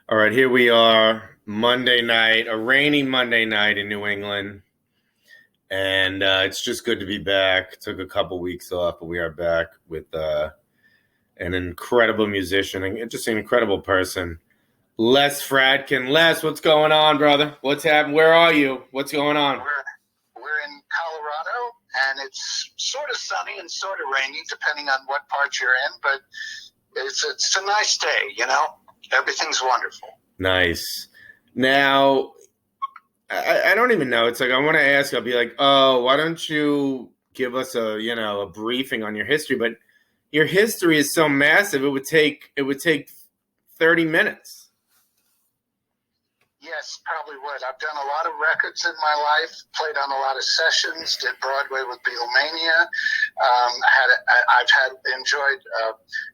All right, here we are, Monday night, a rainy Monday night in New England, and it's just good to be back. Took a couple weeks off, but we are back with an incredible musician and just an incredible person, Les Fradkin. Les, what's going on, brother? What's happening? Where are you? What's going on? We're in Colorado, and it's sort of sunny and sort of rainy, depending on what part you're in. But it's a nice day, you know. Everything's wonderful. Nice. Now, I don't even know. It's like I want to ask. I'll be like, oh, why don't you give us a briefing on your history? But your history is so massive. It would take 30 minutes. Yes, probably would. I've done a lot of records in my life, played on a lot of sessions, did Broadway with Beatlemania. I've enjoyed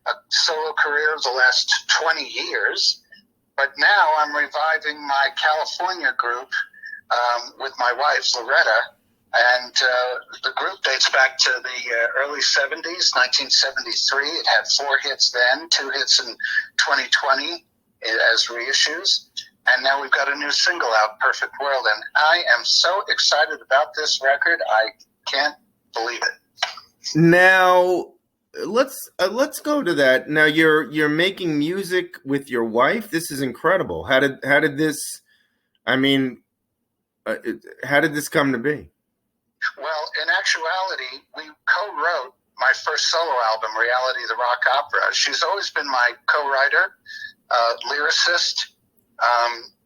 a solo career the last 20 years, but now I'm reviving my California group with my wife, Loretta, and the group dates back to the early 70s, 1973. It had 4 hits then, 2 hits in 2020 as reissues. And now we've got a new single out, Perfect World, and I am so excited about this record. I can't believe it. Now, let's go to that. Now, you're making music with your wife. This is incredible. How did this? I mean, how did this come to be? Well, in actuality, we co-wrote my first solo album, Reality the Rock Opera. She's always been my co-writer, lyricist.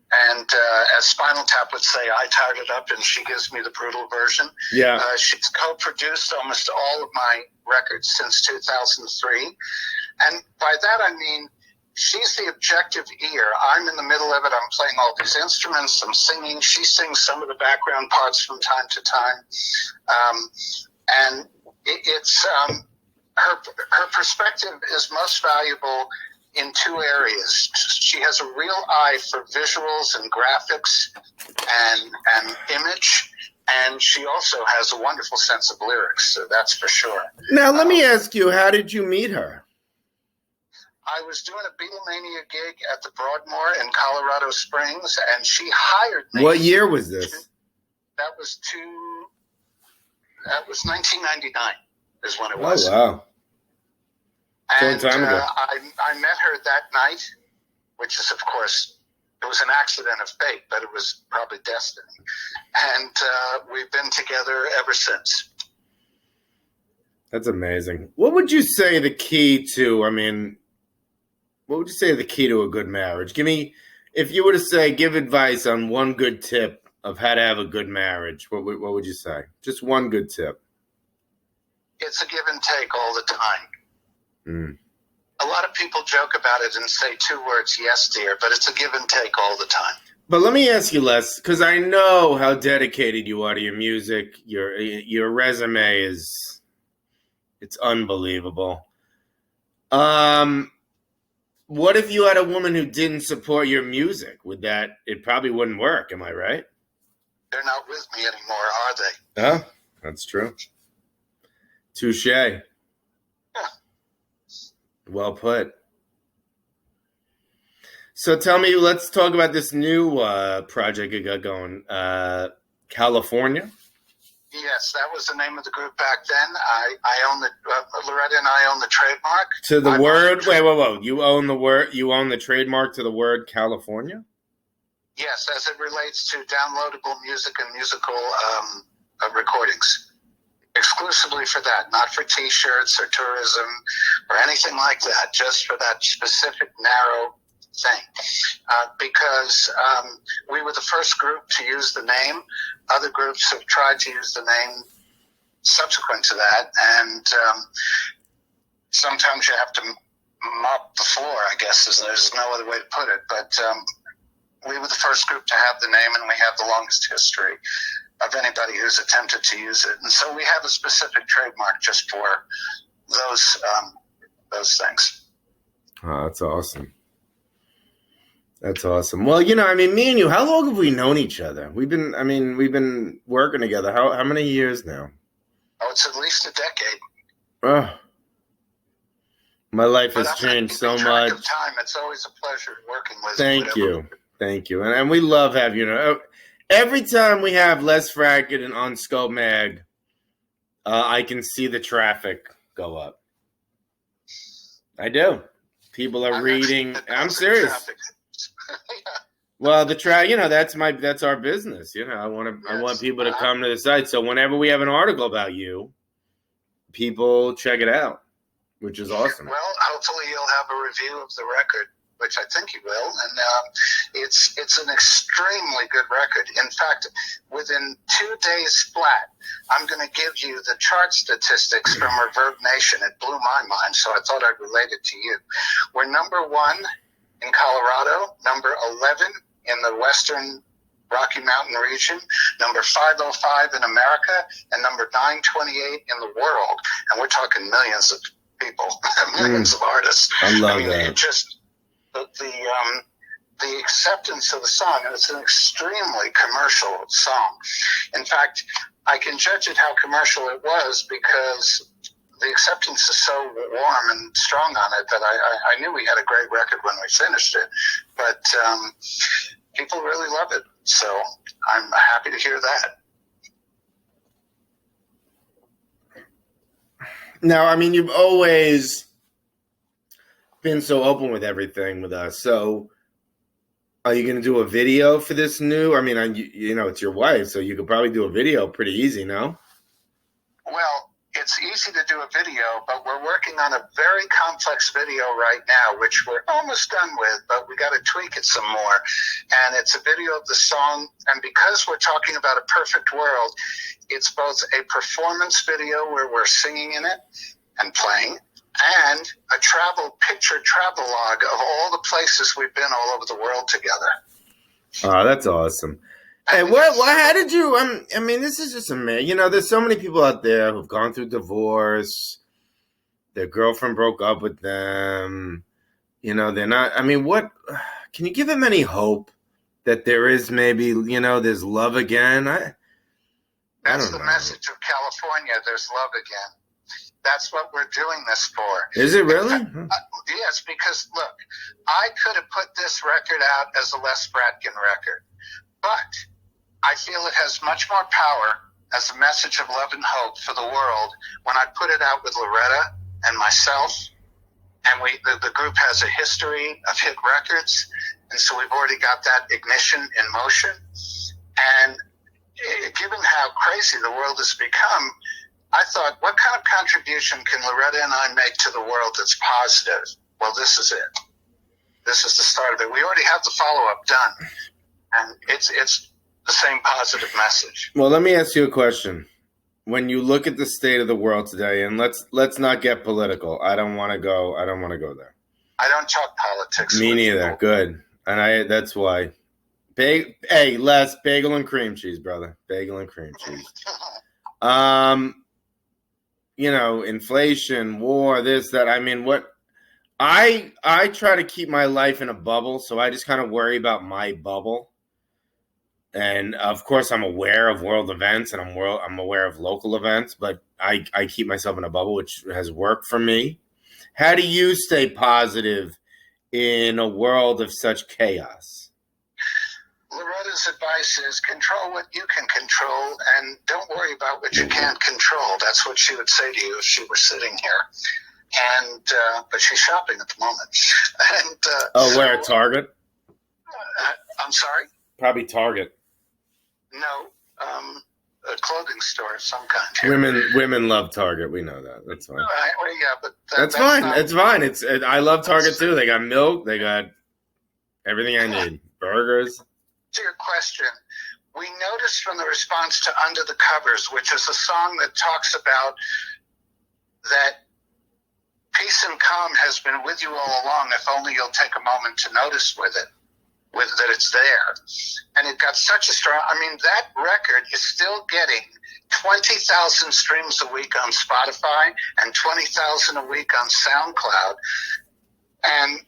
And as Spinal Tap would say, I tied it up and she gives me the brutal version. Yeah. She's co-produced almost all of my records since 2003. And by that, I mean, she's the objective ear. I'm in the middle of it. I'm playing all these instruments. I'm singing. She sings some of the background parts from time to time. And it's her perspective is most valuable in 2 areas. She has a real eye for visuals and graphics and image, and she also has a wonderful sense of lyrics, so that's for sure. Now, let me ask you, how did you meet her? I was doing a Beatlemania gig at the Broadmoor in Colorado Springs, and she hired me. What year was this? That was 1999 is when it was. Oh, wow. And time ago. I met her that night, which is, of course, it was an accident of fate, but it was probably destiny. And we've been together ever since. That's amazing. What would you say the key to, what would you say the key to a good marriage? If you were to give advice on one good tip of how to have a good marriage, what would you say? Just one good tip. It's a give and take all the time. Mm. A lot of people joke about it and say 2 words, yes, dear, but it's a give and take all the time. But let me ask you, Les, because I know how dedicated you are to your music. Your resume it's unbelievable. What if you had a woman who didn't support your music? It probably wouldn't work, am I right? They're not with me anymore, are they? Oh, that's true. Touché. Well put. So tell me, let's talk about this new project you got going. California? Yes, that was the name of the group back then. I own Loretta and I own the trademark. To the word, wait. You own the trademark to the word California? Yes, as it relates to downloadable music and musical recordings. Exclusively for that, not for T-shirts or tourism or anything like that, just for that specific narrow thing. Because we were the first group to use the name. Other groups have tried to use the name subsequent to that, and sometimes you have to mop the floor, I guess, there's no other way to put it. But we were the first group to have the name, and we have the longest history of anybody who's attempted to use it. And so we have a specific trademark just for those things. Oh, that's awesome. That's awesome. Well, me and you, how long have we known each other? We've been working together. How many years now? Oh, it's at least a decade. Oh, My life But has I'm not changed keeping so track of much. time. It's always a pleasure working with you. Thank Whatever. you. Thank you. And we love having you. Every time we have Les Fradkin and on Scope Mag, I can see the traffic go up. I do. People are reading. I'm serious. Traffic. Well, that's our business. I want people to come to the site. So whenever we have an article about you, people check it out, which is awesome. Well, hopefully you'll have a review of the record, which I think you will, and it's an extremely good record. In fact, within 2 days flat, I'm going to give you the chart statistics from Reverb Nation. It blew my mind, so I thought I'd relate it to you. We're number 1 in Colorado, number 11 in the Western Rocky Mountain region, number 505 in America, and number 928 in the world. And we're talking millions of people, millions of artists. I love that. It just the acceptance of the song, and it's an extremely commercial song. In fact, I can judge it how commercial it was because the acceptance is so warm and strong on it that I knew we had a great record when we finished it. But people really love it, so I'm happy to hear that. Now, you've always been so open with everything with us. So, are you going to do a video for this new? It's your wife, so you could probably do a video pretty easy, no? Well, it's easy to do a video, but we're working on a very complex video right now, which we're almost done with, but we got to tweak it some more. And it's a video of the song. And because we're talking about a perfect world, it's both a performance video where we're singing in it and playing, and a travelogue of all the places we've been all over the world together. Oh, that's awesome. Hey, how did you, this is just amazing. There's so many people out there who've gone through divorce. Their girlfriend broke up with them. They're not, can you give them any hope that there is maybe, there's love again? That's the message of California. There's love again. That's what we're doing this for. Is it really? Yes, because look, I could have put this record out as a Les Fradkin record, but I feel it has much more power as a message of love and hope for the world when I put it out with Loretta and myself. And the group has a history of hit records, and so we've already got that ignition in motion. And given how crazy the world has become, I thought, what kind of contribution can Loretta and I make to the world that's positive? Well, this is it. This is the start of it. We already have the follow-up done, and it's the same positive message. Well, let me ask you a question. When you look at the state of the world today, and let's not get political. I don't want to go there. I don't talk politics. Me neither. Good. And that's why. Hey, Les, bagel and cream cheese, brother. Bagel and cream cheese. Inflation, war, this, that. What I try to keep my life in a bubble, so I just kind of worry about my bubble. And of course, I'm aware of world events, and I'm aware of local events, but I keep myself in a bubble, which has worked for me. How do you stay positive in a world of such chaos? Loretta's advice is control what you can control and don't worry about what you can't control. That's what she would say to you if she were sitting here. And but she's shopping at the moment. And where at Target? I'm sorry? Probably Target. No, a clothing store of some kind. Here. Women love Target. We know that. That's fine. Well, yeah, but that's fine. It's fine. I love Target too. They got milk. They got everything I need. Burgers. To your question, we noticed from the response to Under the Covers, which is a song that talks about that peace and calm has been with you all along, if only you'll take a moment to notice that it's there. And it got such a strong, that record is still getting 20,000 streams a week on Spotify and 20,000 a week on SoundCloud. And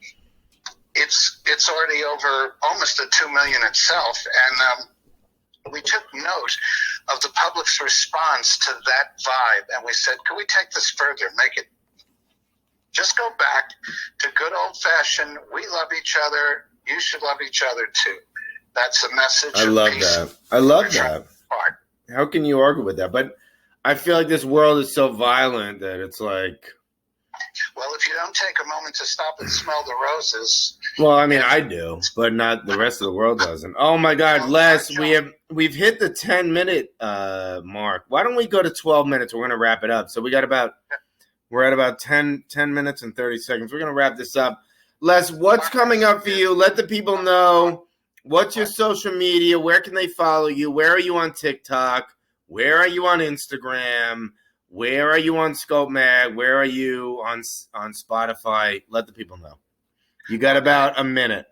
it's already over almost at 2 million itself. And we took note of the public's response to that vibe. And we said, can we take this further, make it Just go back to good old-fashioned, we love each other, you should love each other too. That's a message I of love peace. that. I love that. How can you argue with that? But I feel like this world is so violent that it's like... Well, if you don't take a moment to stop and smell the roses... Well, I mean, I do, but not the rest of the world doesn't. Oh, my God, Les, we've hit the 10-minute mark. Why don't we go to 12 minutes? We're going to wrap it up. So we're at about 10 minutes and 30 seconds. We're going to wrap this up. Les, what's coming up for you? Let the people know. What's your social media? Where can they follow you? Where are you on TikTok? Where are you on Instagram? Where are you on Scope Mag? Where are you on Spotify? Let the people know. You got about a minute.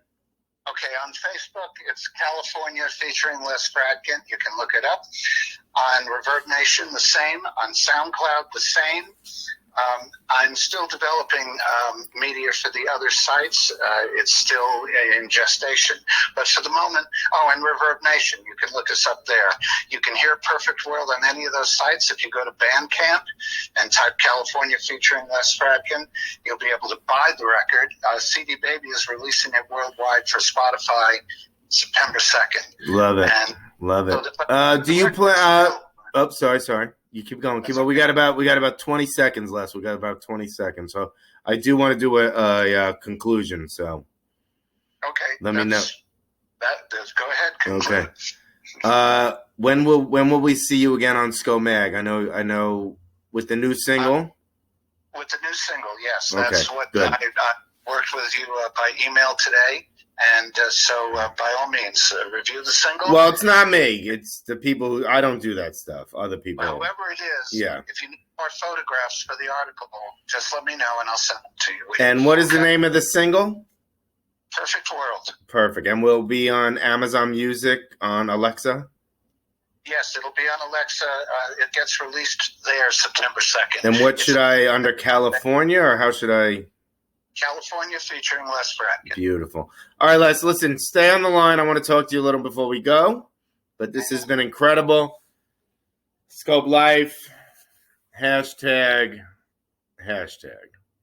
Okay, on Facebook, it's California featuring Les Fradkin. You can look it up. On Reverb Nation, the same. On SoundCloud, the same. I'm still developing media for the other sites. It's still in gestation. But for the moment, and Reverb Nation, you can look us up there. You can hear Perfect World on any of those sites. If you go to Bandcamp and type California featuring Les Fradkin, you'll be able to buy the record. CD Baby is releasing it worldwide for Spotify September 2nd. Love it. Love it. Do you play... sorry. You keep going. Keep going. We got about 20 seconds left. We got about 20 seconds. So I do want to do a conclusion. So okay, let me know. Go ahead. Conclude. Okay. When will we see you again on Sco Mag? I know. With the new single. With the new single, yes. Okay, that's what good. I worked with you by email today. And so, by all means, review the single. Well, it's not me. It's the people. I don't do that stuff. Other people. Well, whoever it is, yeah. If you need more photographs for the article, just let me know and I'll send them to you. And what is the name of the single? Perfect World. Perfect. And we'll be on Amazon Music, on Alexa? Yes, it'll be on Alexa. It gets released there September 2nd. And what should I, under California, or how should I... California featuring Les Fradkin. Beautiful. All right, Les, listen, stay on the line. I want to talk to you a little before we go, but this has been incredible. Scope Life, hashtag.